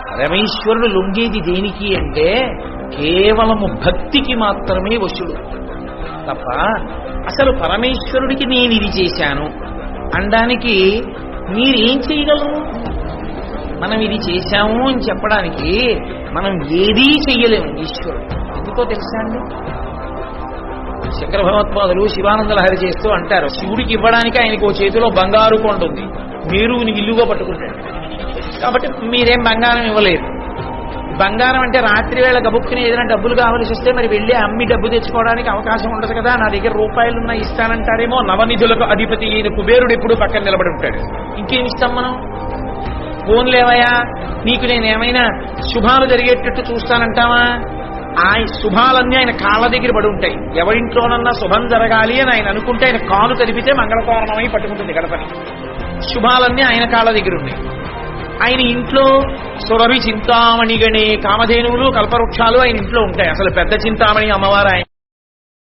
పరమేశ్వరుడు లొంగేది దేనికి అంటే కేవలము భక్తికి మాత్రమే వశుడు తప్ప అసలు పరమేశ్వరుడికి నేను ఇది చేశాను అనడానికి మీరేం చేయగలరు? మనం ఇది చేశాము అని చెప్పడానికి మనం ఏదీ చెయ్యలేము ఈశ్వరుడు. ఎందుకో తెలుసా అండి, శంకర భగవత్పాదులు శివానంద లహరి చేస్తూ అంటారు, శివుడికి ఇవ్వడానికి ఆయనకు ఓ చేతిలో బంగారు కొండ ఉంది, మేరువుని ఇల్లుగా పట్టుకుంటాడు, కాబట్టి మీరేం బంగారం ఇవ్వలేరు. బంగారం అంటే రాత్రి వేళ గబుక్కుని ఏదైనా డబ్బులు కావాల్సి వస్తే మరి వెళ్ళి అమ్మి డబ్బు తెచ్చుకోవడానికి అవకాశం ఉండదు కదా, నా దగ్గర రూపాయలున్నా ఇస్తానంటారేమో. నవనిధులకు అధిపతి అయిన కుబేరుడు ఎప్పుడు పక్కన నిలబడి ఉంటాడు, ఇంకేం ఇస్తాం మనం? ఫోన్లేవయా నీకు నేనేమైనా శుభాలు జరిగేటట్టు చూస్తానంటావా? ఆ శుభాలన్నీ ఆయన కాళ్ళ దగ్గర పడి ఉంటాయి. ఎవరింట్లోనన్నా శుభం జరగాలి అని ఆయన అనుకుంటే ఆయన కాలు కదిపితే మంగళకారణమై పట్టుకుంటుంది గడపని. శుభాలన్నీ ఆయన కాళ్ళ దగ్గర ఉన్నాయి. ఆయన ఇంట్లో సురభి చింతామణిగణే కామధేనువులు కల్పవృక్షాలు ఆయన ఇంట్లో ఉంటాయి. అసలు పెద్ద చింతామణి అమ్మవారు ఆయన